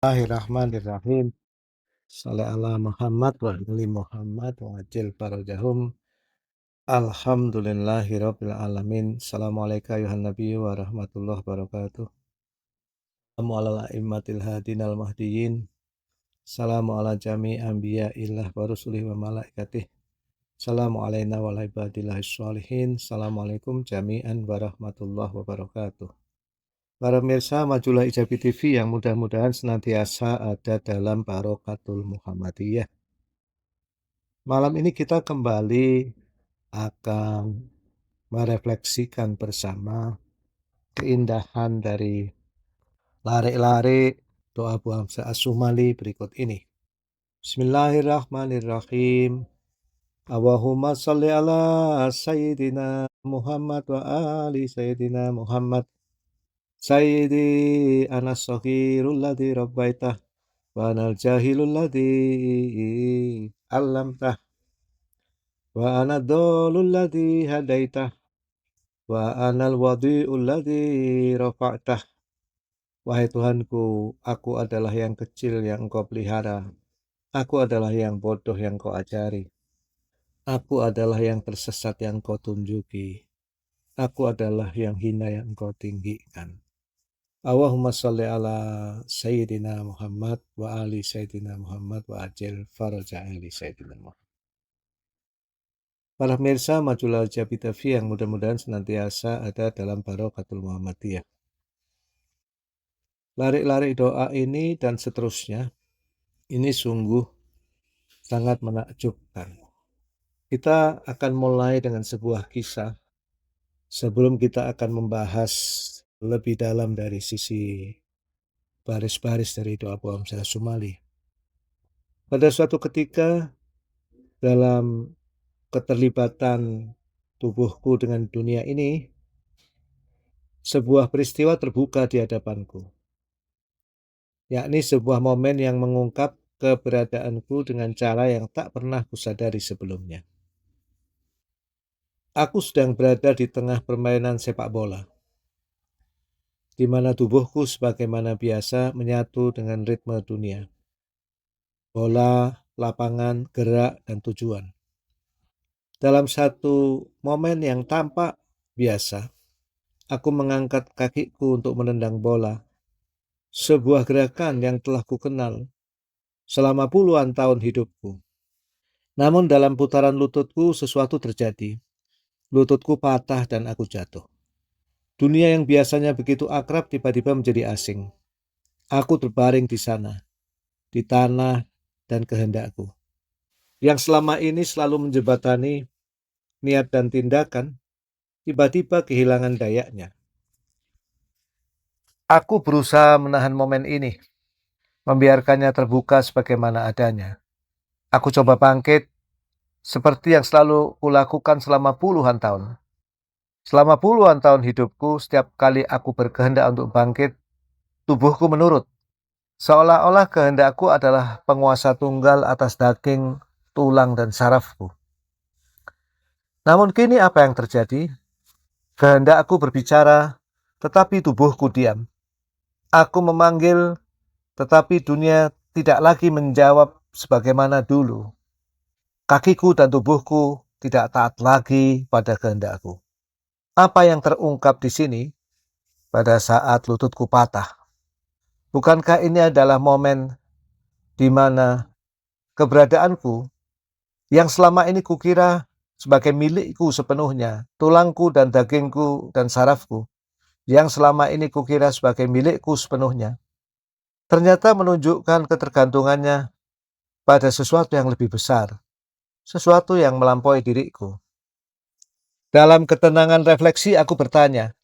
Bismillahirrahmanirrahim. Shalli ala Muhammad wa ali Muhammad wa ajil farajahum. Alhamdulillahirabbil alamin. Assalamualaikum ayuhan nabi wa rahmatullahi wabarakatuh. Assalamu ala a'immatil hadinal mahdiyyin. Assalamu ala jami anbiya'illah wa rusulih wa malaikatih. Assalamu alaina wa ala ibadillahis sholihin. Assalamualaikum jami'an wa rahmatullahi wabarakatuh. Para pemirsa Majulah Ijabi TV yang mudah-mudahan senantiasa ada dalam Barokatul Muhammadiyah. Malam ini kita kembali akan merefleksikan bersama keindahan dari larik-larik doa Abu Hamzah As-Sumali berikut ini. Bismillahirrahmanirrahim. Allahumma sholli ala Sayyidina Muhammad wa ali Sayyidina Muhammad. Sayyidi anas saghirul ladzi rabbaitah wa anal jahilul ladzi allamtah wa ana dhalul ladzi hadaitah wa anal wadi'ul ladzi rafa'tah. Wahai Tuhanku, aku adalah yang kecil yang Engkau pelihara. Aku adalah yang bodoh yang Kau ajari. Aku adalah yang tersesat yang Kau tunjuki. Aku adalah yang hina yang Engkau tinggikan. Allahumma sholli ala Sayyidina Muhammad wa ali Sayyidina Muhammad wa ajil faraja ali Sayyidina Muhammad. Para pemirsa Majulah Ijabi TV yang mudah-mudahan senantiasa ada dalam Barokatul Muhammadiyah. Larik-larik doa ini dan seterusnya, ini sungguh sangat menakjubkan. Kita akan mulai dengan sebuah kisah sebelum kita akan membahas lebih dalam dari sisi baris-baris dari doa Abu Hamzah As-Sumali. Pada suatu ketika dalam keterlibatan tubuhku dengan dunia ini, sebuah peristiwa terbuka di hadapanku, yakni sebuah momen yang mengungkap keberadaanku dengan cara yang tak pernah kusadari sebelumnya. Aku sedang berada di tengah permainan sepak bola, di mana tubuhku sebagaimana biasa menyatu dengan ritme dunia. Bola, lapangan, gerak, dan tujuan. Dalam satu momen yang tampak biasa, aku mengangkat kakiku untuk menendang bola, sebuah gerakan yang telah kukenal selama puluhan tahun hidupku. Namun dalam putaran lututku sesuatu terjadi. Lututku patah dan aku jatuh. Dunia yang biasanya begitu akrab tiba-tiba menjadi asing. Aku terbaring di sana, di tanah dan kehendakku, yang selama ini selalu menjembatani niat dan tindakan, tiba-tiba kehilangan dayanya. Aku berusaha menahan momen ini, membiarkannya terbuka sebagaimana adanya. Aku coba bangkit, seperti yang selalu kulakukan selama puluhan tahun. Selama puluhan tahun hidupku, setiap kali aku berkehendak untuk bangkit, tubuhku menurut. Seolah-olah kehendakku adalah penguasa tunggal atas daging, tulang, dan sarafku. Namun kini apa yang terjadi? Kehendakku berbicara, tetapi tubuhku diam. Aku memanggil, tetapi dunia tidak lagi menjawab sebagaimana dulu. Kakiku dan tubuhku tidak taat lagi pada kehendakku. Apa yang terungkap di sini pada saat lututku patah? Bukankah ini adalah momen di mana keberadaanku yang selama ini kukira sebagai milikku sepenuhnya, tulangku dan dagingku dan sarafku, yang selama ini kukira sebagai milikku sepenuhnya, ternyata menunjukkan ketergantungannya pada sesuatu yang lebih besar, sesuatu yang melampaui diriku. Dalam ketenangan refleksi aku bertanya,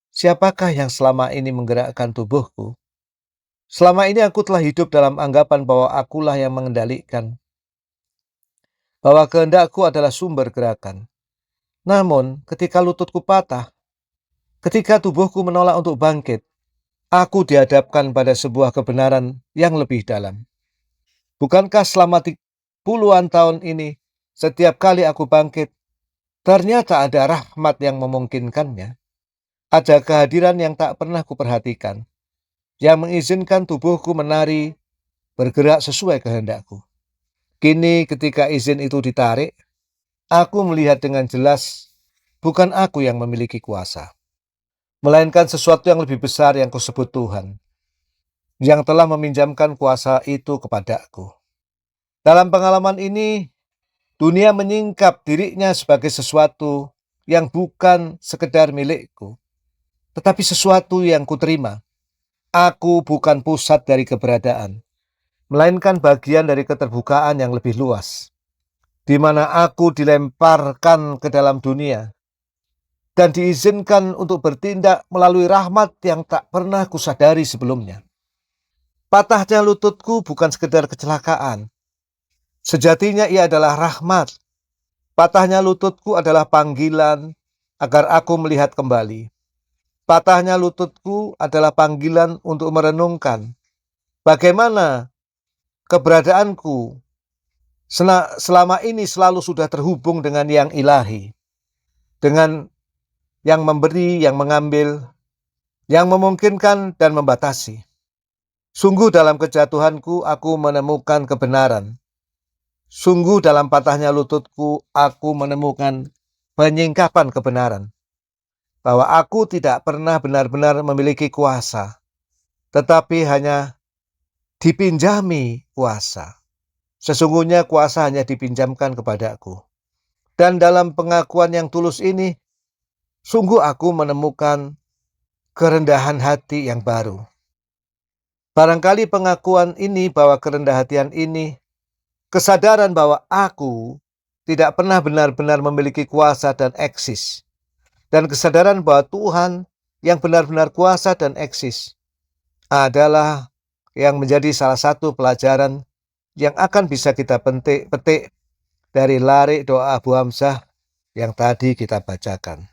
siapakah yang selama ini menggerakkan tubuhku? Selama ini aku telah hidup dalam anggapan bahwa akulah yang mengendalikan, bahwa kehendakku adalah sumber gerakan. Namun, ketika lututku patah, ketika tubuhku menolak untuk bangkit, aku dihadapkan pada sebuah kebenaran yang lebih dalam. Bukankah selama puluhan tahun ini, setiap kali aku bangkit, ternyata ada rahmat yang memungkinkannya? Ada kehadiran yang tak pernah kuperhatikan. yang mengizinkan tubuhku menari, bergerak sesuai kehendakku. Kini ketika izin itu ditarik, aku melihat dengan jelas bukan aku yang memiliki kuasa, melainkan sesuatu yang lebih besar yang kusebut Tuhan, yang telah meminjamkan kuasa itu kepadaku. Dalam pengalaman ini, dunia menyingkap dirinya sebagai sesuatu yang bukan sekedar milikku, tetapi sesuatu yang kuterima. Aku bukan pusat dari keberadaan, melainkan bagian dari keterbukaan yang lebih luas, di mana aku dilemparkan ke dalam dunia dan diizinkan untuk bertindak melalui rahmat yang tak pernah kusadari sebelumnya. Patahnya lututku bukan sekedar kecelakaan. Sejatinya ia adalah rahmat. Patahnya lututku adalah panggilan agar aku melihat kembali. Patahnya lututku adalah panggilan untuk merenungkan bagaimana keberadaanku selama ini selalu sudah terhubung dengan yang ilahi, dengan yang memberi, yang mengambil, yang memungkinkan dan membatasi. Sungguh dalam kejatuhanku aku menemukan kebenaran. Sungguh dalam patahnya lututku aku menemukan penyingkapan kebenaran. Bahwa aku tidak pernah benar-benar memiliki kuasa, tetapi hanya dipinjami kuasa. Sesungguhnya kuasa hanya dipinjamkan kepadaku. Dan dalam pengakuan yang tulus ini, sungguh aku menemukan kerendahan hati yang baru. Barangkali pengakuan ini bahwa kerendahan hatian ini, kesadaran bahwa aku tidak pernah benar-benar memiliki kuasa dan eksis. Dan kesadaran bahwa Tuhan yang benar-benar kuasa dan eksis adalah yang menjadi salah satu pelajaran yang akan bisa kita petik dari larik doa Abu Hamzah yang tadi kita bacakan.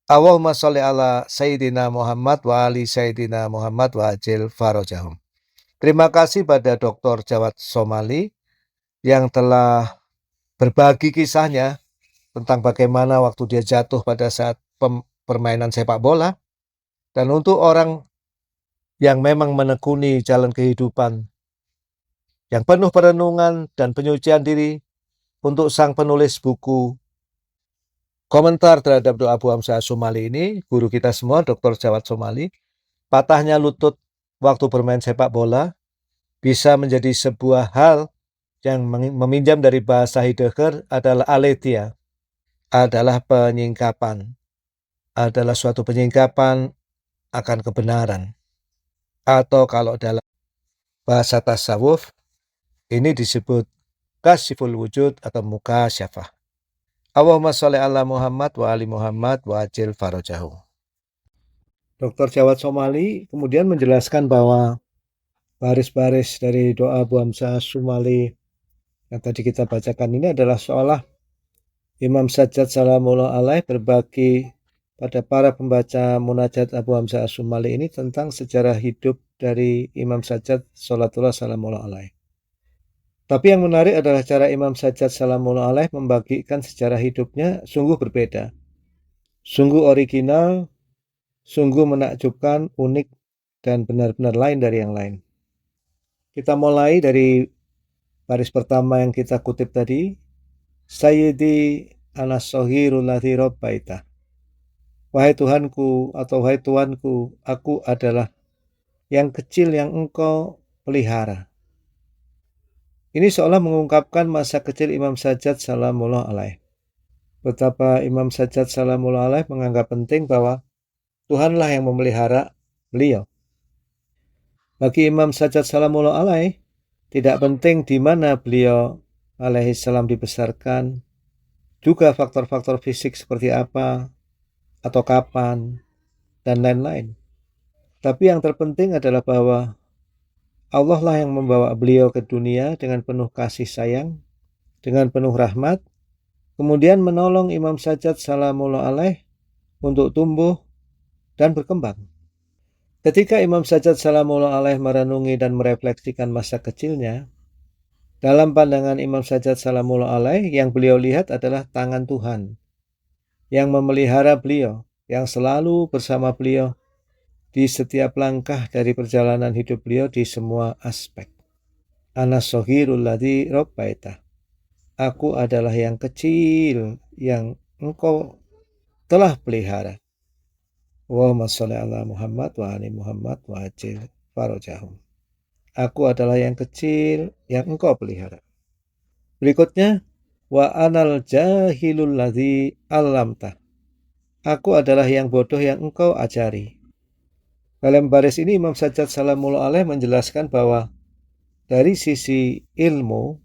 Allahumma sholli ala Sayyidina Muhammad wa ali Sayyidina Muhammad wa ajil farajahum. Terima kasih pada Dr. Jawad Somali yang telah berbagi kisahnya tentang bagaimana waktu dia jatuh pada saat permainan sepak bola. Dan untuk orang yang memang menekuni jalan kehidupan yang penuh perenungan dan penyucian diri, untuk sang penulis buku komentar terhadap doa Abu Hamzah Somali ini, guru kita semua, Dr. Jawad Somali, patahnya lutut waktu bermain sepak bola bisa menjadi sebuah hal yang meminjam dari bahasa Heidegger adalah aletheia, adalah penyingkapan, adalah suatu penyingkapan akan kebenaran. Atau kalau dalam bahasa tasawuf, ini disebut kasyiful wujud atau mukasyafah. Allahumma sholli ala Muhammad wa ali Muhammad wa ajil farajahu. Dr. Jawad Somali kemudian menjelaskan bahwa baris-baris dari doa Abu Hamzah Somali yang tadi kita bacakan ini adalah seolah Imam Sajjad Salamullah alaih berbagi pada para pembaca munajat Abu Hamzah Somali ini tentang sejarah hidup dari Imam Sajjad Salatullah Salamullah alaih. Tapi yang menarik adalah cara Imam Sajjad Salamullah alaih membagikan sejarah hidupnya sungguh berbeda. Sungguh original, sungguh menakjubkan, unik, dan benar-benar lain dari yang lain. Kita mulai dari baris pertama yang kita kutip tadi. Sayyidi anas sohirul ladzi rabbaita. Wahai Tuhanku atau wahai Tuanku, aku adalah yang kecil yang engkau pelihara. Ini seolah mengungkapkan masa kecil Imam Sajjad Salamullah alaih. Betapa Imam Sajjad Salamullah alaih menganggap penting bahwa Tuhanlah yang memelihara beliau. Bagi Imam Sajjad Salamullah alaih, tidak penting di mana beliau alaihi salam dibesarkan, juga faktor-faktor fisik seperti apa, atau kapan, dan lain-lain. Tapi yang terpenting adalah bahwa Allah lah yang membawa beliau ke dunia dengan penuh kasih sayang, dengan penuh rahmat, kemudian menolong Imam Sajjad Salamullah alaih untuk tumbuh dan berkembang. Ketika Imam Sajjad Salamullah alaih merenungi dan merefleksikan masa kecilnya, dalam pandangan Imam Sajjad Salamullah alaih yang beliau lihat adalah tangan Tuhan yang memelihara beliau, yang selalu bersama beliau, di setiap langkah dari perjalanan hidup beliau di semua aspek. Ana sohirul ladzi rabbaita. Aku adalah yang kecil yang engkau telah pelihara. Allahumma sholli ala Muhammad wa ali Muhammad wa ajil farajahum. Aku adalah yang kecil yang engkau pelihara. Berikutnya, wa anal jahilul ladzi allamta. Aku adalah yang bodoh yang engkau ajari. Dalam baris ini Imam Sajjad Salamullah alaih menjelaskan bahwa dari sisi ilmu,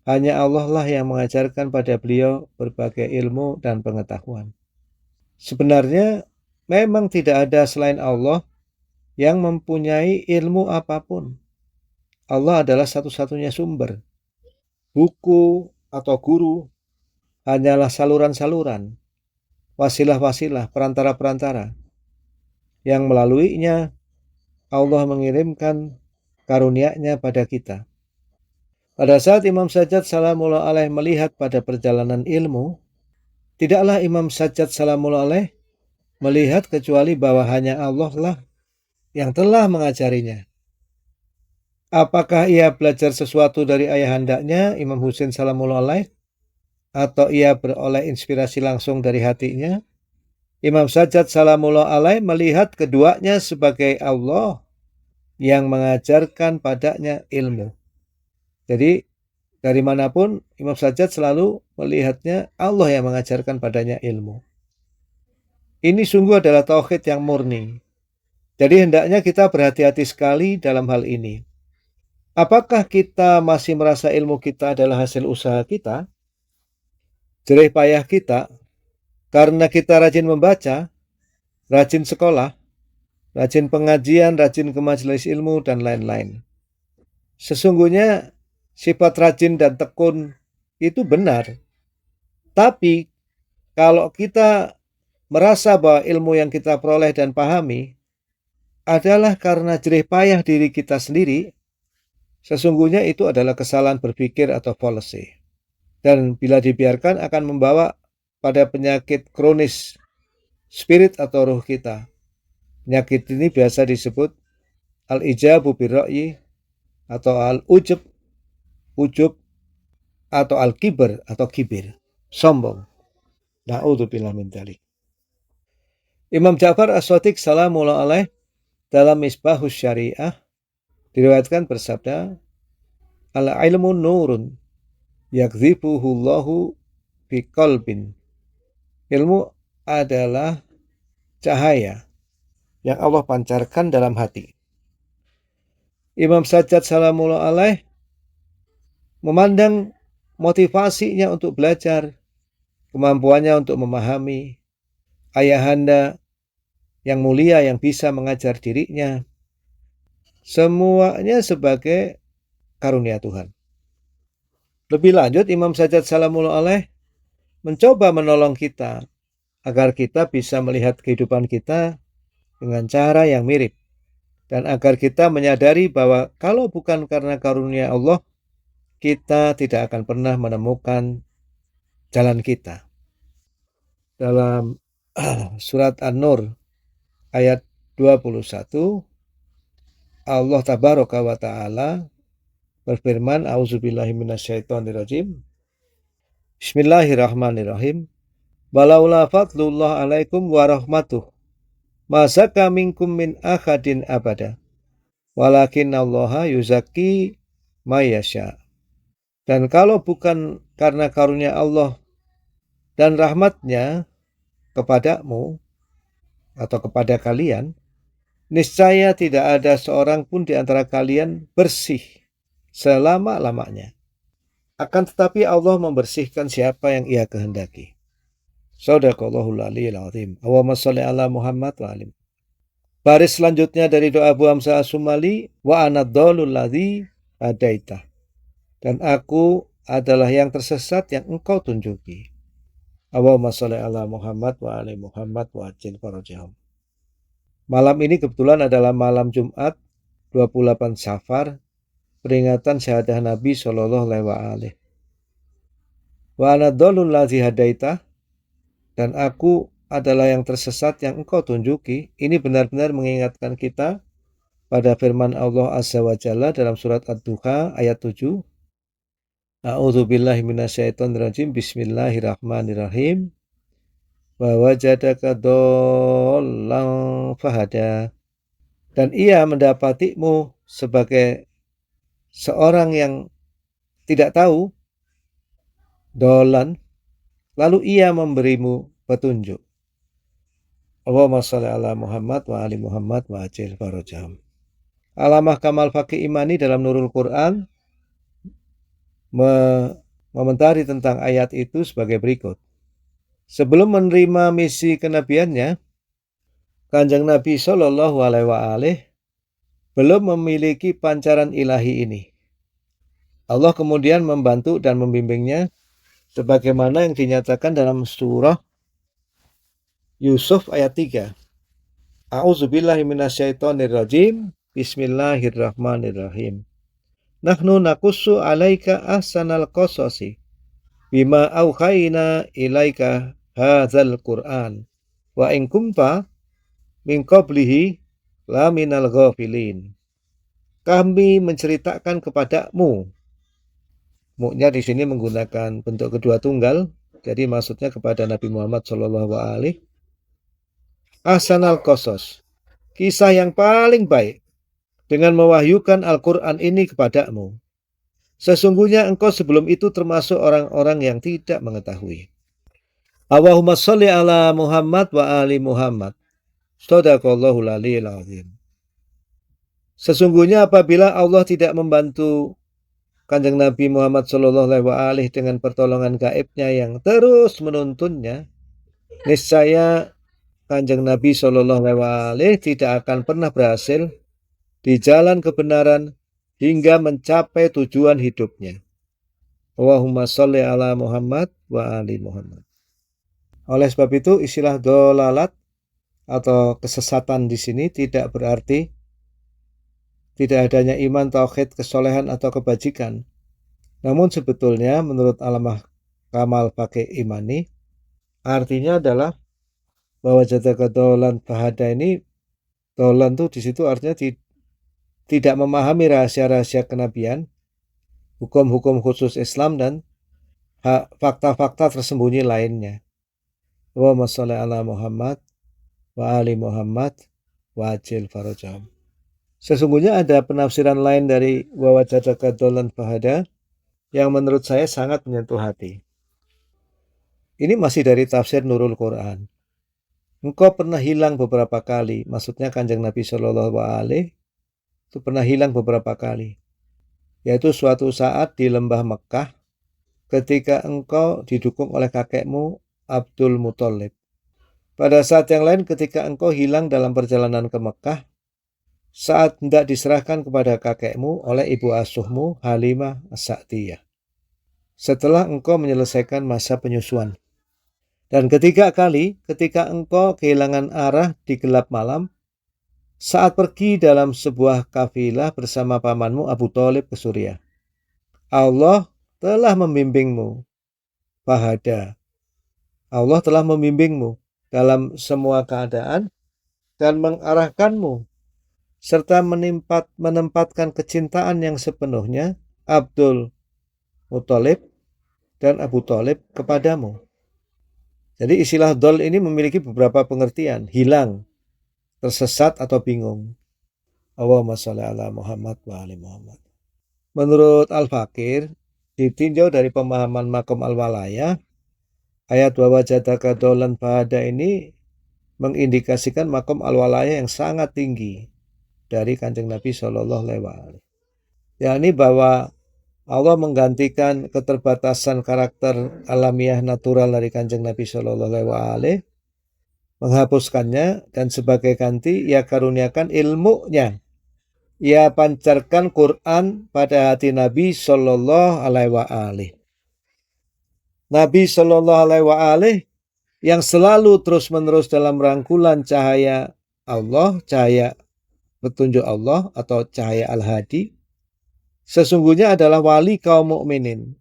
hanya Allah lah yang mengajarkan pada beliau berbagai ilmu dan pengetahuan. Sebenarnya memang tidak ada selain Allah yang mempunyai ilmu apapun. Allah adalah satu-satunya sumber. Buku atau guru hanyalah saluran-saluran, wasilah-wasilah, perantara-perantara yang melaluinya Allah mengirimkan karunia-Nya pada kita. Pada saat Imam Sajjad Salamullah alaih melihat pada perjalanan ilmu, tidaklah Imam Sajjad Salamullah alaih melihat kecuali bahwa hanya Allah lah yang telah mengajarinya. Apakah ia belajar sesuatu dari ayahandanya Imam Husain Salamullah alaih, atau ia beroleh inspirasi langsung dari hatinya? Imam Sajjad Salamullah alaih melihat keduanya sebagai Allah yang mengajarkan padanya ilmu. Jadi dari manapun Imam Sajjad selalu melihatnya Allah yang mengajarkan padanya ilmu. Ini sungguh adalah tauhid yang murni. Jadi hendaknya kita berhati-hati sekali dalam hal ini. Apakah kita masih merasa ilmu kita adalah hasil usaha kita, jerih payah kita, karena kita rajin membaca, rajin sekolah, rajin pengajian, rajin ke majelis ilmu, dan lain-lain. Sesungguhnya sifat rajin dan tekun itu benar. Tapi kalau kita merasa bahwa ilmu yang kita peroleh dan pahami adalah karena jerih payah diri kita sendiri, sesungguhnya itu adalah kesalahan berpikir atau fallacy. Dan bila dibiarkan akan membawa pada penyakit kronis spirit atau ruh kita. Penyakit ini biasa disebut al-ijabu birra'yi atau al-ujub atau al-kibr atau kibir, sombong. Na'udzubillah min dzalik. Imam Ja'far As-Shadiq Salamullah alaih dalam Misbahus Syariah diriwayatkan bersabda, al-ilmu nurun yakdzifuhullahu fi qalbin. Ilmu adalah cahaya yang Allah pancarkan dalam hati. Imam Sajjad Salamullah alaih memandang motivasinya untuk belajar, kemampuannya untuk memahami, ayahanda yang mulia yang bisa mengajar dirinya, semuanya sebagai karunia Tuhan. Lebih lanjut, Imam Sajjad Salamullah alaih mencoba menolong kita agar kita bisa melihat kehidupan kita dengan cara yang mirip, dan agar kita menyadari bahwa kalau bukan karena karunia Allah, kita tidak akan pernah menemukan jalan kita. Dalam surat An-Nur ayat 21, Allah tabaraka wa ta'ala berfirman, auzubillahi minasyaitonirrajim, bismillahirrahmanirrahim, walaula fadlullah alaikum warahmatuh masaka minkum min ahadin abada walakin Allah yuzaki mayasya. Dan kalau bukan karena karunia Allah dan rahmatnya kepadamu atau kepada kalian, niscaya tidak ada seorang pun di antara kalian bersih selama-lamanya. Akan tetapi Allah membersihkan siapa yang Ia kehendaki. Shadaqallahul aliyyil azim. Allahumma sholli ala Muhammad wa alim. Baris selanjutnya dari doa Abu Hamzah As-Sumali, wa anad-dhalul ladzi hadaita. Dan aku adalah yang tersesat yang engkau tunjuki. Allahumma sholli ala Muhammad wa ali Muhammad wa ajil farajahum. Malam ini kebetulan adalah malam Jumat 28 Safar, peringatan syahadah Nabi sallallahu alaihi wasallam. Wa anad-dhalul ladzi hadaita, dan aku adalah yang tersesat yang Engkau tunjuki. Ini benar-benar mengingatkan kita pada firman Allah Azza wa Jalla dalam surat Ad-Duha ayat 7. A'udzubillahi minasyaitonirrajim. Bismillahirrahmanirrahim. Wa wajadaka dhallan fahada. Dan ia mendapatimu sebagai seorang yang tidak tahu, dolan, lalu ia memberimu petunjuk. Allahumma sholli ala Muhammad wa ali Muhammad wa ajil farajahum. Alamah Kamal Faqih Imani dalam Nurul Quran mengomentari tentang ayat itu sebagai berikut. Sebelum menerima misi kenabiannya, Kanjeng Nabi Shallallahu Alaihi Wasallam belum memiliki pancaran ilahi ini. Allah kemudian membantu dan membimbingnya sebagaimana yang dinyatakan dalam surah Yusuf ayat 3. A'udzubillahi minasyaitonirrajim. Bismillahirrahmanirrahim. Nahnu nakussu 'alaika ahsanal qasasi bima auhayna ilaika hadzal Qur'an wa in kunta min qablihi laminal ghafilin. Kami menceritakan kepadamu. Mu-nya di sini menggunakan bentuk kedua tunggal, jadi maksudnya kepada Nabi Muhammad sallallahu alaihi ahsanal qasas, kisah yang paling baik dengan mewahyukan Al-Qur'an ini kepadamu. Sesungguhnya engkau sebelum itu termasuk orang-orang yang tidak mengetahui. Allahumma sholli ala Muhammad wa ali Muhammad. Shadaqallahul aliyil azim. Sesungguhnya apabila Allah tidak membantu Kanjeng Nabi Muhammad sallallahu alaihi wasallam dengan pertolongan gaibnya yang terus menuntunnya, niscaya Kanjeng Nabi sallallahu alaihi wasallam tidak akan pernah berhasil di jalan kebenaran hingga mencapai tujuan hidupnya. Allahumma sholli ala Muhammad wa ali Muhammad. Oleh sebab itu istilah dolalat atau kesesatan di sini tidak berarti tidak adanya iman, tauhid, kesolehan atau kebajikan. Namun sebetulnya menurut Alamah Kamal Faqih Imani artinya adalah bahwa jadaka dolan bahada ini, dolan tuh di situ artinya tidak memahami rahasia-rahasia kenabian, hukum-hukum khusus Islam dan fakta-fakta tersembunyi lainnya. Allahumma sholli ala Muhammad wa ali Muhammad wa ajil farajahum. Sesungguhnya ada penafsiran lain dari wa wajadaka dolan bahada yang menurut saya sangat menyentuh hati. Ini masih dari tafsir Nurul Quran. Engkau pernah hilang beberapa kali, maksudnya Kanjeng Nabi Shallallahu Alaihi itu pernah hilang beberapa kali, yaitu suatu saat di lembah Mekah ketika engkau didukung oleh kakekmu Abdul Muthalib. Pada saat yang lain ketika engkau hilang dalam perjalanan ke Mekah saat hendak diserahkan kepada kakekmu oleh ibu asuhmu Halimah As-Sa'diyah setelah engkau menyelesaikan masa penyusuan. Dan ketiga kali ketika engkau kehilangan arah di gelap malam saat pergi dalam sebuah kafilah bersama pamanmu Abu Thalib ke Suriah. Allah telah membimbingmu. Fahada. Allah telah membimbingmu dalam semua keadaan dan mengarahkanmu serta menempatkan kecintaan yang sepenuhnya Abdul Muthalib dan Abu Thalib kepadamu. Jadi istilah dol ini memiliki beberapa pengertian. Hilang, tersesat atau bingung. Allahumma sholli ala Muhammad wa ali Muhammad. Menurut Al-Fakir, ditinjau dari pemahaman makom al-walayah, ayat wa wajadaka dolan bahada ini mengindikasikan makom al-walayah yang sangat tinggi dari Kanjeng Nabi Shallallahu Alaihi Wasallam. Yakni bahwa Allah menggantikan keterbatasan karakter alamiah natural dari Kanjeng Nabi Shallallahu Alaihi Wasallam, menghapuskannya dan sebagai ganti ia karuniakan ilmunya. Ia pancarkan Quran pada hati Nabi Shallallahu Alaihi Wasallam. Nabi Shallallahu Alaihi Wasallam yang selalu terus-menerus dalam rangkulan cahaya Allah, cahaya petunjuk Allah atau cahaya Al-Hadi, sesungguhnya adalah wali kaum mukminin.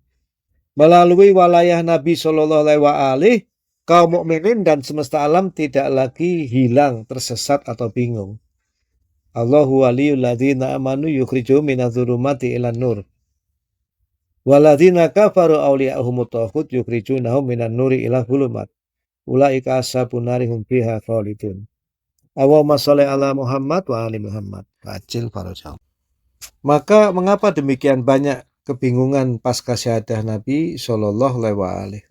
Melalui walayah Nabi Shallallahu Alaihi Wasallam, Kaum mukminin dan semesta alam tidak lagi hilang, tersesat atau bingung. Allahu waliyul ladzina amanu yukhrijuhum minadh-dhulumati ilan nur. Waladzina kafaru awliya'uhumut taghut yukhrijunahum minan nuri ilal dhulumat. Ulaika ashabun nari hum fiha khalidun. Allahumma sholli ala Muhammad wa ali Muhammad. Kacil farajau. Maka mengapa demikian banyak kebingungan pasca syahadah Nabi Shallallahu alaihi wasallam?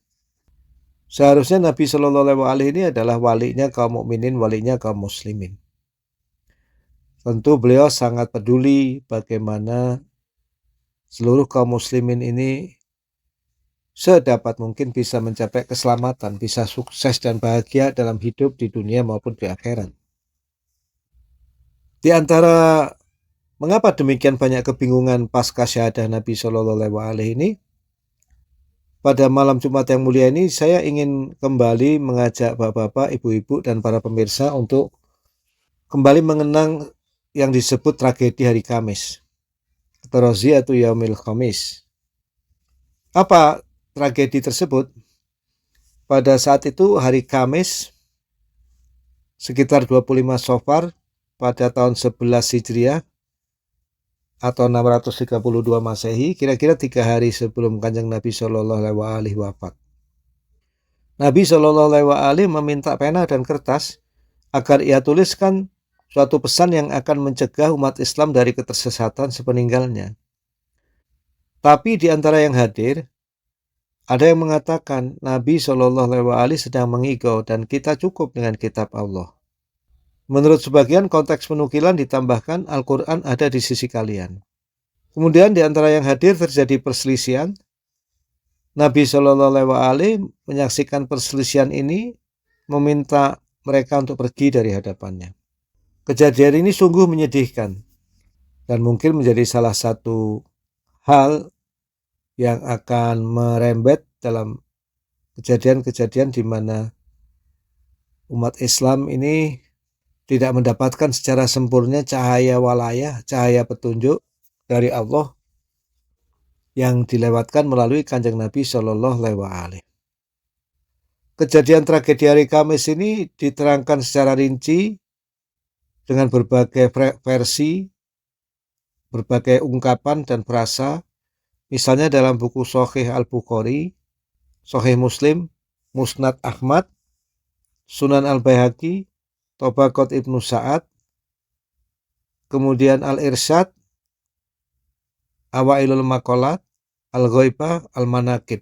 Seharusnya Nabi Shallallahu alaihi wasallam ini adalah walinya kaum mukminin, walinya kaum muslimin. Tentu beliau sangat peduli bagaimana seluruh kaum muslimin ini sedapat mungkin bisa mencapai keselamatan, bisa sukses dan bahagia dalam hidup di dunia maupun di akhirat. Di antara mengapa demikian banyak kebingungan pasca syahadah Nabi Shallallahu alaihi wasallam ini, pada malam Jumat yang mulia ini saya ingin kembali mengajak bapak-bapak, ibu-ibu dan para pemirsa untuk kembali mengenang yang disebut tragedi hari Kamis atau Raziyatu Yaumil Khamis. Apa tragedi tersebut? Pada saat itu hari Kamis sekitar 25 Safar pada tahun 11 Hijriah atau 632 Masehi, kira-kira 3 hari sebelum Kanjeng Nabi Shallallahu alaihi wasallam wafat. Nabi Shallallahu alaihi wasallam meminta pena dan kertas agar ia tuliskan suatu pesan yang akan mencegah umat Islam dari ketersesatan sepeninggalnya. Tapi di antara yang hadir, ada yang mengatakan Nabi Shallallahu alaihi wasallam sedang mengigau dan kita cukup dengan kitab Allah. Menurut sebagian konteks penukilan ditambahkan Al-Quran ada di sisi kalian. Kemudian di antara yang hadir terjadi perselisihan. Nabi Shallallahu alaihi wasallam menyaksikan perselisihan ini, meminta mereka untuk pergi dari hadapannya. Kejadian ini sungguh menyedihkan dan mungkin menjadi salah satu hal yang akan merembet dalam kejadian-kejadian di mana umat Islam ini tidak mendapatkan secara sempurna cahaya walayah, cahaya petunjuk dari Allah yang dilewatkan melalui Kanjeng Nabi Shallallahu alaihi wasallam. Kejadian tragedi hari Kamis ini diterangkan secara rinci dengan berbagai versi, berbagai ungkapan dan frasa. Misalnya dalam buku Sahih Al-Bukhari, Sahih Muslim, Musnad Ahmad, Sunan Al-Baihaqi, Tabaqat Ibnu Sa'ad, kemudian Al-Irsyad, Awailul Maqalat, Al-Ghaibah, Al-Manaqib.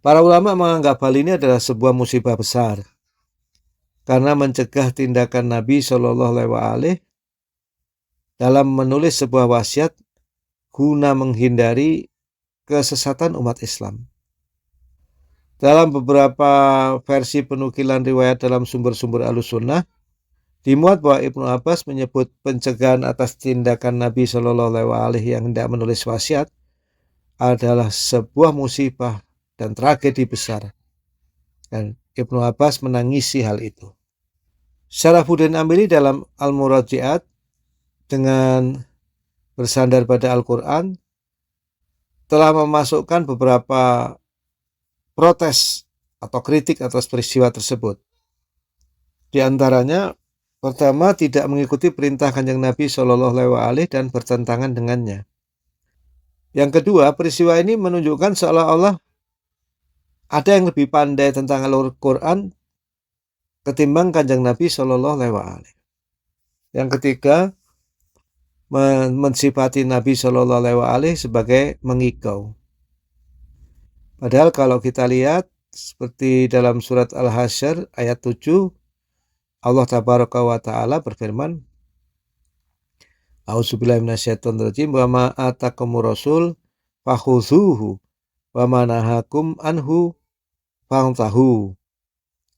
Para ulama menganggap hal ini adalah sebuah musibah besar karena mencegah tindakan Nabi Shallallahu alaihi wasallam dalam menulis sebuah wasiat guna menghindari kesesatan umat Islam. Dalam beberapa versi penukilan riwayat dalam sumber-sumber Ahlussunnah, dimuat bahwa Ibnu Abbas menyebut pencegahan atas tindakan Nabi Shallallahu alaihi wasallam yang hendak menulis wasiat adalah sebuah musibah dan tragedi besar. Dan Ibnu Abbas menangisi hal itu. Syarafuddin Amili dalam Al-Muraji'at dengan bersandar pada Al-Quran telah memasukkan beberapa protes atau kritik atas peristiwa tersebut. Di antaranya, pertama, tidak mengikuti perintah Kanjeng Nabi Shallallahu alaihi wasallam dan bertentangan dengannya. Yang kedua, peristiwa ini menunjukkan seolah-olah ada yang lebih pandai tentang Al-Quran ketimbang Kanjeng Nabi Shallallahu alaihi wasallam. Yang ketiga, mensifati Nabi Shallallahu alaihi wasallam sebagai mengigau. Padahal kalau kita lihat seperti dalam surat Al-Hasyr ayat 7, Allah Tabaraka wa Ta'ala berfirman, A'udzubillahi minasyaitonirrajim, wa ma atakumur rasul fakhudhuhu wa ma nahakum anhu fantahu.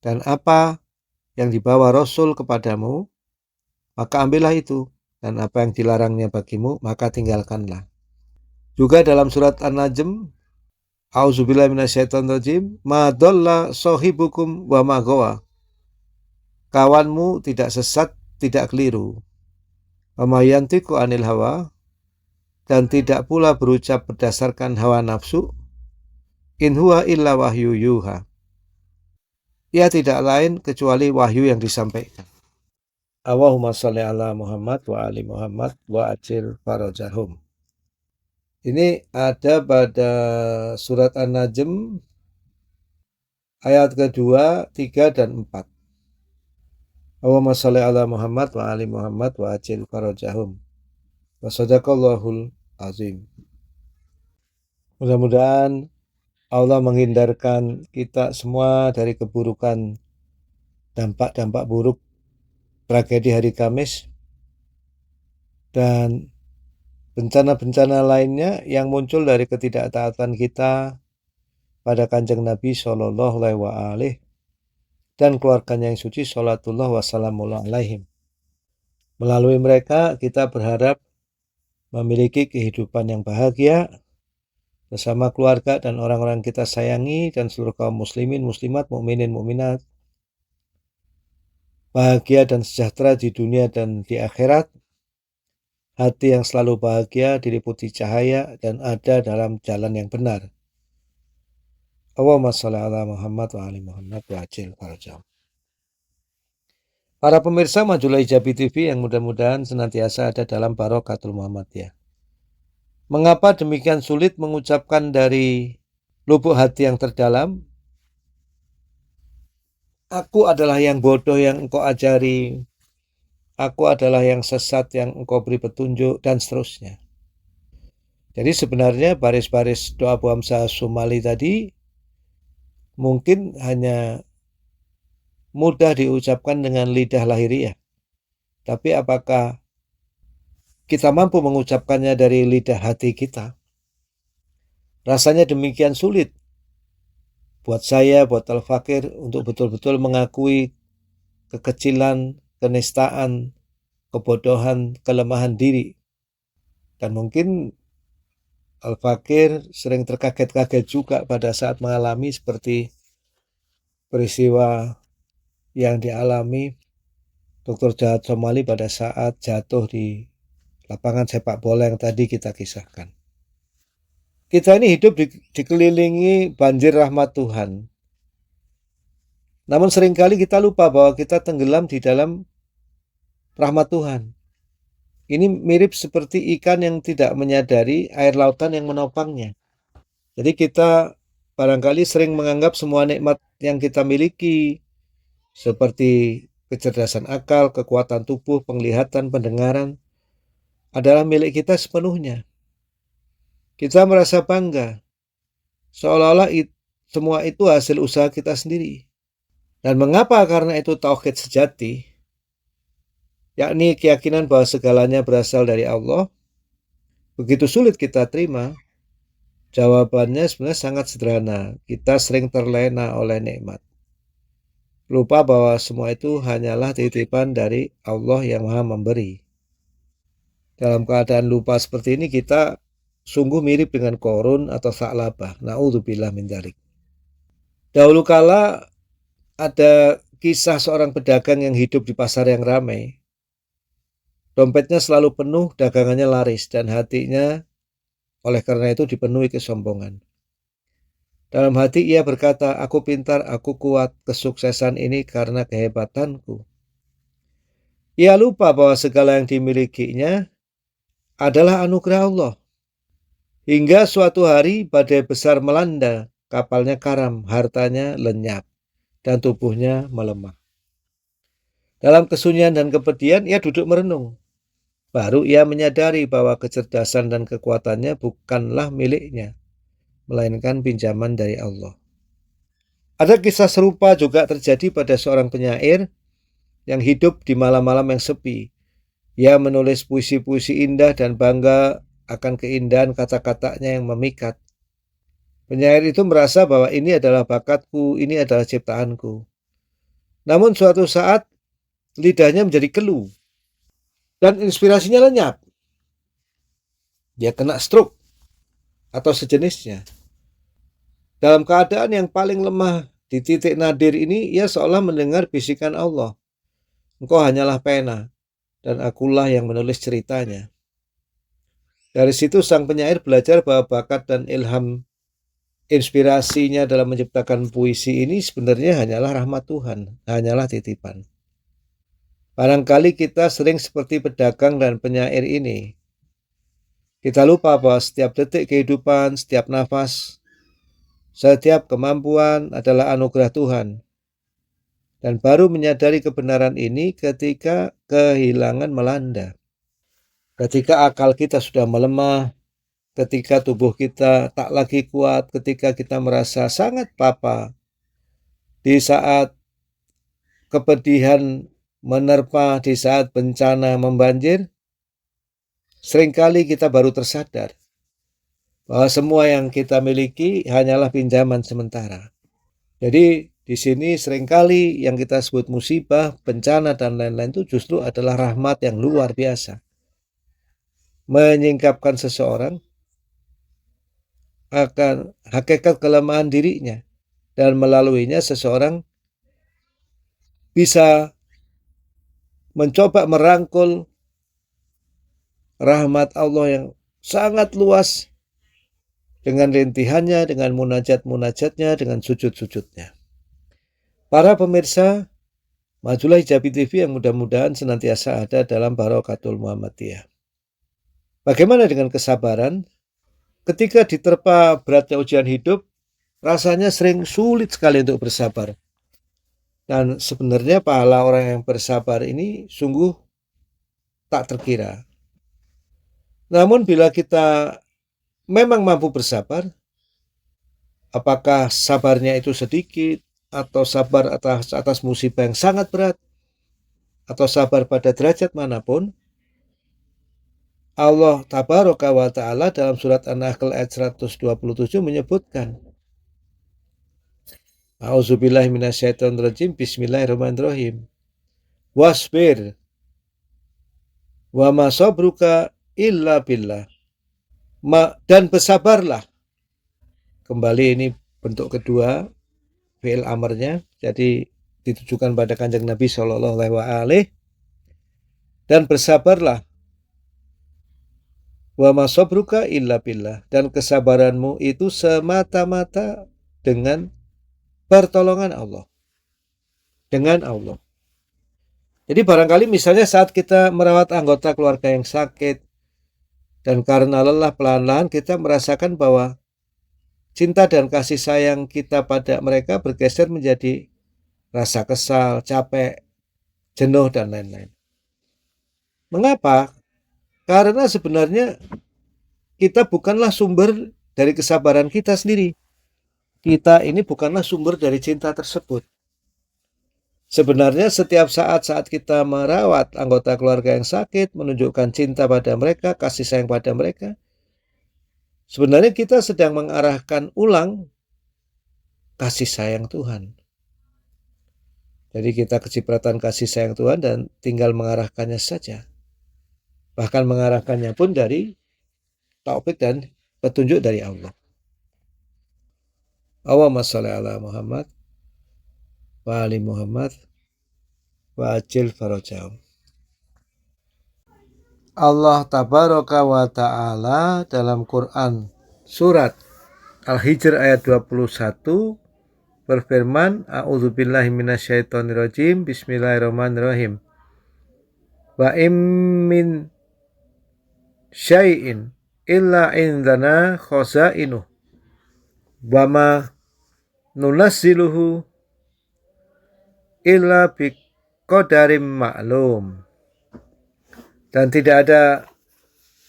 Dan apa yang dibawa Rasul kepadamu, maka ambillah itu, dan apa yang dilarangnya bagimu, maka tinggalkanlah. Juga dalam surat An-Najm, A'udzubillahi minasyaitonirrajim, ma dhalla sahibukum wa ma ghawa. Kawanmu tidak sesat, tidak keliru. Wa ma yantiqu anil hawa, dan tidak pula berucap berdasarkan hawa nafsu. In huwa illa wahyu yuha. ia tidak lain kecuali wahyu yang disampaikan. Allahumma sholli ala Muhammad wa ali Muhammad wa ajil farajahum. Ini ada pada surat An-Najm ayat kedua, 3, dan 4. Allahumma sholli ala Muhammad wa ali Muhammad wa ajil farajahum. Wa sadaqallahul azim. Mudah-mudahan Allah menghindarkan kita semua dari keburukan, dampak-dampak buruk tragedi hari Kamis dan bencana-bencana lainnya yang muncul dari ketidaktaatan kita pada Kanjeng Nabi Shallallahu Alaihi Wasallam dan keluarganya yang suci Salatullah wassalamualaihi alaihim. Melalui mereka kita berharap memiliki kehidupan yang bahagia bersama keluarga dan orang-orang kita sayangi dan seluruh kaum muslimin, muslimat, mukminin, mukminat, bahagia dan sejahtera di dunia dan di akhirat, hati yang selalu bahagia diliputi cahaya dan ada dalam jalan yang benar. Allahumma sholli ala Muhammad wa ali Muhammad wa ajil farajahum. Para pemirsa Majulah Hijabi TV yang mudah-mudahan senantiasa ada dalam Barokatul Muhammadiyah. Mengapa demikian sulit mengucapkan dari lubuk hati yang terdalam? Aku adalah yang bodoh yang engkau ajari. Aku adalah yang sesat yang engkau beri petunjuk, dan seterusnya. Jadi sebenarnya baris-baris doa Abu Hamzah As-Sumali tadi mungkin hanya mudah diucapkan dengan lidah lahiriah. Tapi apakah kita mampu mengucapkannya dari lidah hati kita? Rasanya demikian sulit buat saya, buat Al-Fakir untuk betul-betul mengakui kekecilan, kenistaan, kebodohan, kelemahan diri. Dan mungkin Al-Fakir sering terkaget-kaget juga pada saat mengalami seperti peristiwa yang dialami Dr. Jahat Somali pada saat jatuh di lapangan sepak bola yang tadi kita kisahkan. Kita ini hidup dikelilingi banjir rahmat Tuhan. Namun seringkali kita lupa bahwa kita tenggelam di dalam rahmat Tuhan. Ini mirip seperti ikan yang tidak menyadari air lautan yang menopangnya. Jadi kita barangkali sering menganggap semua nikmat yang kita miliki seperti kecerdasan akal, kekuatan tubuh, penglihatan, pendengaran adalah milik kita sepenuhnya. Kita merasa bangga seolah-olah semua itu hasil usaha kita sendiri. Dan mengapa? Karena itu tauhid sejati, yakni keyakinan bahwa segalanya berasal dari Allah, begitu sulit kita terima. Jawabannya sebenarnya sangat sederhana. Kita sering terlena oleh nikmat. Lupa bahwa semua itu hanyalah titipan dari Allah yang Maha Memberi. Dalam keadaan lupa seperti ini kita sungguh mirip dengan Qarun atau Sa'labah. Na'udzubillah min dzalik. Dahulu kala ada kisah seorang pedagang yang hidup di pasar yang ramai. Dompetnya selalu penuh, dagangannya laris, dan hatinya oleh karena itu dipenuhi kesombongan. Dalam hati ia berkata, aku pintar, aku kuat, kesuksesan ini karena kehebatanku. Ia lupa bahwa segala yang dimilikinya adalah anugerah Allah. Hingga suatu hari badai besar melanda, kapalnya karam, hartanya lenyap, dan tubuhnya melemah. Dalam kesunyian dan kepedihan ia duduk merenung. Baru ia menyadari bahwa kecerdasan dan kekuatannya bukanlah miliknya, melainkan pinjaman dari Allah. Ada kisah serupa juga terjadi pada seorang penyair yang hidup di malam-malam yang sepi. Ia menulis puisi-puisi indah dan bangga akan keindahan kata-katanya yang memikat. Penyair itu merasa bahwa ini adalah bakatku, ini adalah ciptaanku. Namun suatu saat lidahnya menjadi keluh dan inspirasinya lenyap. Dia kena stroke atau sejenisnya. Dalam keadaan yang paling lemah di titik nadir ini, ia seolah mendengar bisikan Allah. Engkau hanyalah pena, dan akulah yang menulis ceritanya. Dari situ sang penyair belajar bahwa bakat dan ilham inspirasinya dalam menciptakan puisi ini sebenarnya hanyalah rahmat Tuhan, hanyalah titipan. Barangkali kita sering seperti pedagang dan penyair ini. Kita lupa bahwa setiap detik kehidupan, setiap nafas, setiap kemampuan adalah anugerah Tuhan. Dan baru menyadari kebenaran ini ketika kehilangan melanda. Ketika akal kita sudah melemah, ketika tubuh kita tak lagi kuat, ketika kita merasa sangat papa, di saat kepedihan menerpa, di saat bencana membanjir, seringkali kita baru tersadar bahwa semua yang kita miliki hanyalah pinjaman sementara. Jadi di sini seringkali yang kita sebut musibah, bencana, dan lain-lain itu justru adalah rahmat yang luar biasa. Menyingkapkan seseorang akan hakikat kelemahan dirinya, dan melaluinya seseorang bisa mencoba merangkul rahmat Allah yang sangat luas dengan rintihannya, dengan munajat-munajatnya, dengan sujud-sujudnya. Para pemirsa Majulah Hijabi TV yang mudah-mudahan senantiasa ada dalam Barokatul Muhammadiyah. Bagaimana dengan kesabaran? Ketika diterpa beratnya ujian hidup, rasanya sering sulit sekali untuk bersabar. Dan sebenarnya pahala orang yang bersabar ini sungguh tak terkira. Namun bila kita memang mampu bersabar, apakah sabarnya itu sedikit, atau sabar atas musibah yang sangat berat, atau sabar pada derajat manapun, Allah Tabaraka wa Ta'ala dalam surat An-Nahl ayat 127 menyebutkan, A'udzubillahi minasyaitonirrajim, bismillahirrahmanirrahim. Wasbir wa ma sabruka illa billah. Dan bersabarlah. Kembali ini bentuk kedua fi'il amarnya, jadi ditujukan pada Kanjeng Nabi Shallallahu Alaihi Wasallam. Dan bersabarlah, wa ma sabruka illa billah, dan kesabaranmu itu semata-mata dengan pertolongan Allah, dengan Allah. Jadi barangkali misalnya saat kita merawat anggota keluarga yang sakit, dan karena lelah pelan-pelan kita merasakan bahwa cinta dan kasih sayang kita pada mereka bergeser menjadi rasa kesal, capek, jenuh, dan lain-lain. Mengapa? Karena sebenarnya kita bukanlah sumber dari kesabaran kita sendiri. Kita ini bukanlah sumber dari cinta tersebut. Sebenarnya setiap saat kita merawat anggota keluarga yang sakit, menunjukkan cinta pada mereka, kasih sayang pada mereka, sebenarnya kita sedang mengarahkan ulang kasih sayang Tuhan. Jadi kita kecipratan kasih sayang Tuhan dan tinggal mengarahkannya saja. Bahkan mengarahkannya pun dari taufik dan petunjuk dari Allah. Allahumma sholli ala Muhammad wa ali Muhammad wa ajil farajahum. Allah Tabaraka wa Ta'ala dalam Quran surat Al-Hijr ayat 21 berfirman, A'udzubillahi minasyaitonirrajim, bismillahirrahmanirrahim. Wa min syai'in illa indana khazainuh wa ma nunazziluhu illa biqadarim ma'lum. Dan tidak ada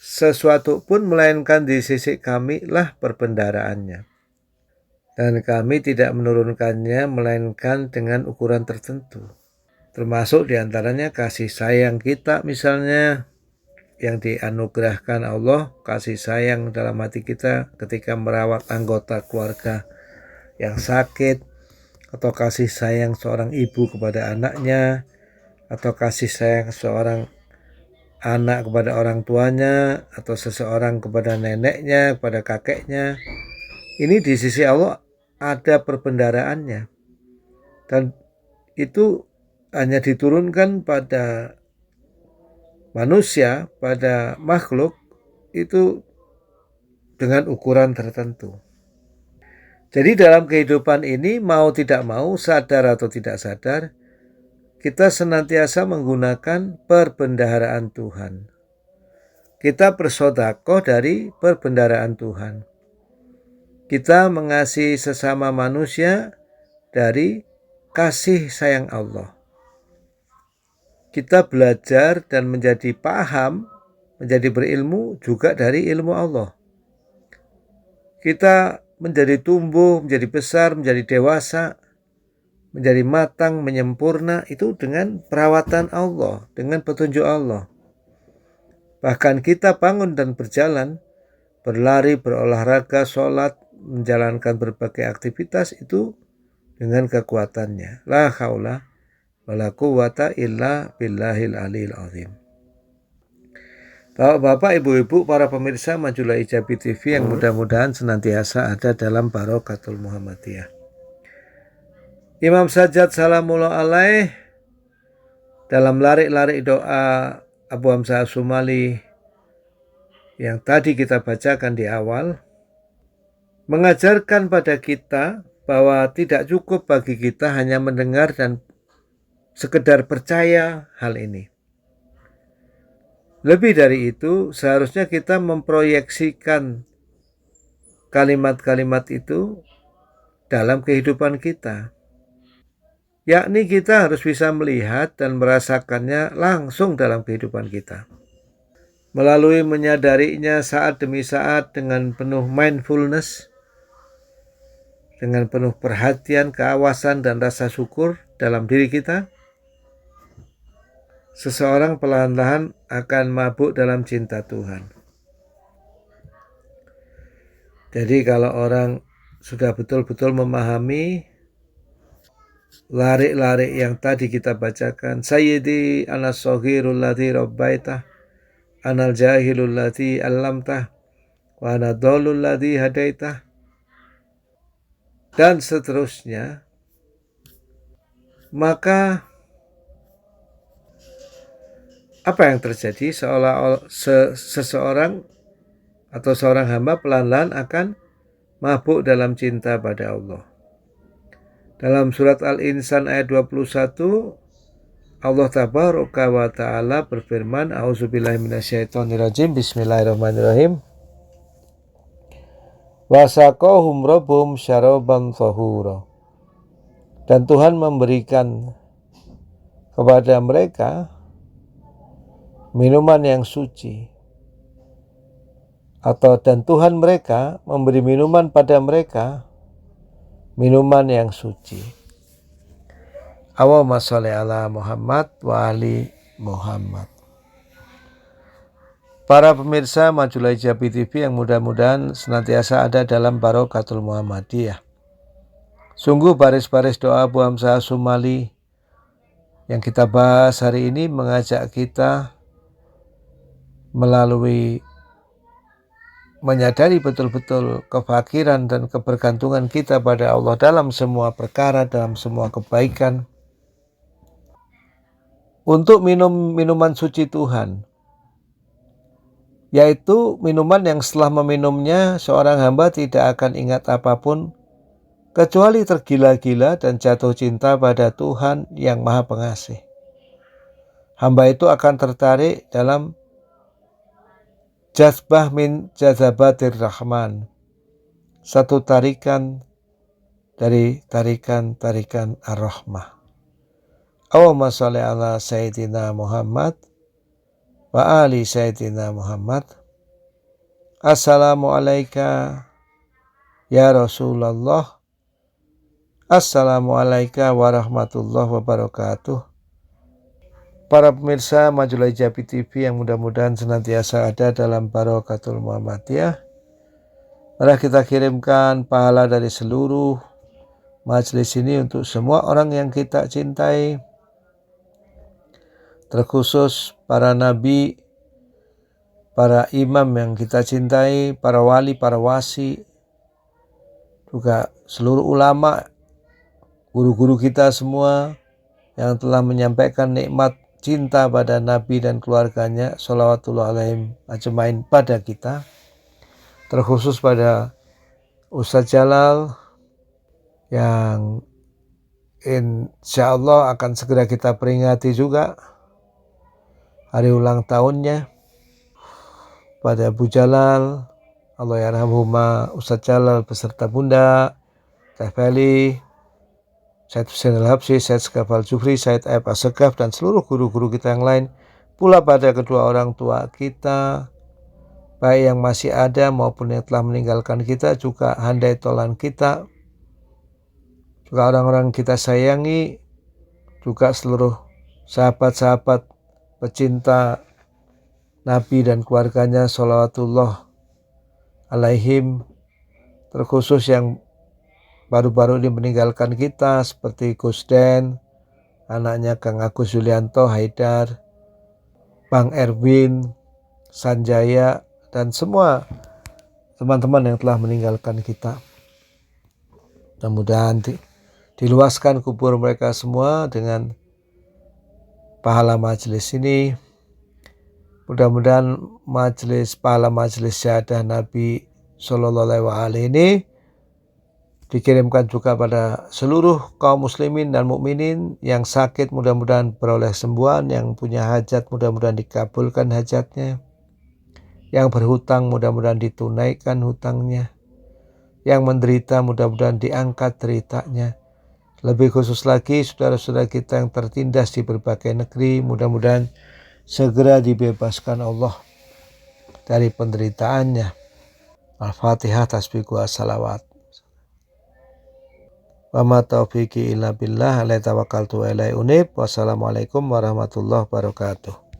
sesuatu pun melainkan di sisi kami lah perbendaraannya. Dan kami tidak menurunkannya melainkan dengan ukuran tertentu. Termasuk diantaranya kasih sayang kita misalnya yang dianugerahkan Allah, kasih sayang dalam hati kita ketika merawat anggota keluarga yang sakit, atau kasih sayang seorang ibu kepada anaknya, atau kasih sayang seorang anak kepada orang tuanya, atau seseorang kepada neneknya, kepada kakeknya. Ini di sisi Allah ada perbendaraannya, dan itu hanya diturunkan pada manusia, pada makhluk itu dengan ukuran tertentu. Jadi dalam kehidupan ini mau tidak mau, sadar atau tidak sadar, kita senantiasa menggunakan perbendaharaan Tuhan. Kita bersedekah dari perbendaharaan Tuhan. Kita mengasihi sesama manusia dari kasih sayang Allah. Kita belajar dan menjadi paham, menjadi berilmu juga dari ilmu Allah. Kita menjadi tumbuh, menjadi besar, menjadi dewasa, menjadi matang, menyempurna itu dengan perawatan Allah, dengan petunjuk Allah. Bahkan kita bangun dan berjalan, berlari, berolahraga, sholat, menjalankan berbagai aktivitas itu dengan kekuatannya. La haula wala quwwata illa billahil aliyil azim. Bapak, ibu-ibu, para pemirsa Majulah Ijabi TV yang mudah-mudahan senantiasa ada dalam Barokatul Muhammadiyah. Imam Sajjad salamullah alaih dalam larik-larik doa Abu Hamzah As-Sumali yang tadi kita bacakan di awal mengajarkan pada kita bahwa tidak cukup bagi kita hanya mendengar dan sekedar percaya hal ini. Lebih dari itu, seharusnya kita memproyeksikan kalimat-kalimat itu dalam kehidupan kita. Yakni kita harus bisa melihat dan merasakannya langsung dalam kehidupan kita. Melalui menyadarinya saat demi saat dengan penuh mindfulness, dengan penuh perhatian, keawasan, dan rasa syukur dalam diri kita, seseorang perlahan-lahan akan mabuk dalam cinta Tuhan. Jadi kalau orang sudah betul-betul memahami larik-larik yang tadi kita bacakan, Sayyidi anas soghirul ladzi rabbaitah, anal jahilul ladzi allamtah, wa ana dhalul ladzi hadaitah, dan seterusnya, maka apa yang terjadi? Seolah seseorang atau seorang hamba pelan-pelan akan mabuk dalam cinta pada Allah. Dalam surat Al-Insan ayat 21, Allah Tabaraka wa Ta'ala berfirman, A'udzubillahi minasyaitonirrajim, Bismillahirrahmanirrahim. Wasaqahum rabbuhum syaraban thahura. Dan Tuhan memberikan kepada mereka minuman yang suci, dan Tuhan mereka memberi minuman pada mereka, minuman yang suci. Allahumma sholli ala Muhammad wa ali Muhammad. Para pemirsa Majulah Ijabi TV yang mudah-mudahan senantiasa ada dalam Barokatul Muhammadiyah. Sungguh baris-baris doa Abu Hamzah As-Sumali yang kita bahas hari ini mengajak kita melalui menyadari betul-betul kefakiran dan kebergantungan kita pada Allah dalam semua perkara, dalam semua kebaikan, untuk minum minuman suci Tuhan, yaitu minuman yang setelah meminumnya seorang hamba tidak akan ingat apapun kecuali tergila-gila dan jatuh cinta pada Tuhan yang Maha Pengasih. Hamba itu akan tertarik dalam jazbah min jazabatir rahman, satu tarikan dari tarikan-tarikan ar-rahmah. Allahumma sholli ala Sayyidina Muhammad wa ali Sayyidina Muhammad. Assalamualaikum ya Rasulullah. Assalamualaikum warahmatullahi wabarakatuh. Para pemirsa Majulah Ijabi TV yang mudah-mudahan senantiasa ada dalam Barokatul Muhammadiyah, mari kita kirimkan pahala dari seluruh majelis ini untuk semua orang yang kita cintai, terkhusus para nabi, para imam yang kita cintai, para wali, para wasi, juga seluruh ulama, guru-guru kita semua yang telah menyampaikan nikmat cinta pada Nabi dan keluarganya, sholawatullah alaihim ajmain pada kita, terkhusus pada Ustaz Jalal, yang insya Allah akan segera kita peringati juga hari ulang tahunnya pada Abu Jalal, Allah yarhamhuma, Ustadz Jalal beserta Bunda, Teh Feli, Said Husain Al-Habsyi, Said Sekaf Al-Jufri, Said Aib As-Sekaf, dan seluruh guru-guru kita yang lain, pula pada kedua orang tua kita, baik yang masih ada maupun yang telah meninggalkan kita, juga handai tolan kita, juga orang-orang kita sayangi, juga seluruh sahabat-sahabat pecinta Nabi dan keluarganya, sholawatullah alaihim, terkhusus yang baru-baru ini meninggalkan kita seperti Gus Den, anaknya Kang Agus Yulianto, Haidar, Bang Erwin, Sanjaya, dan semua teman-teman yang telah meninggalkan kita. Mudah-mudahan diluaskan kubur mereka semua dengan pahala majelis ini. Mudah-mudahan pahala majelis syahadah Nabi Sallallahu Alaihi Wasallam ini dikirimkan juga pada seluruh kaum muslimin dan mukminin yang sakit, mudah-mudahan beroleh sembuhan, yang punya hajat mudah-mudahan dikabulkan hajatnya, yang berhutang mudah-mudahan ditunaikan hutangnya, yang menderita mudah-mudahan diangkat deritanya. Lebih khusus lagi saudara-saudara kita yang tertindas di berbagai negeri, mudah-mudahan segera dibebaskan Allah dari penderitaannya. Al-Fatihah, tasbih wa salawat. Wa ma taufiqi illa billah, alaihi tawakkaltu wa ilaihi unib. Wassalamualaikum warahmatullahi wabarakatuh.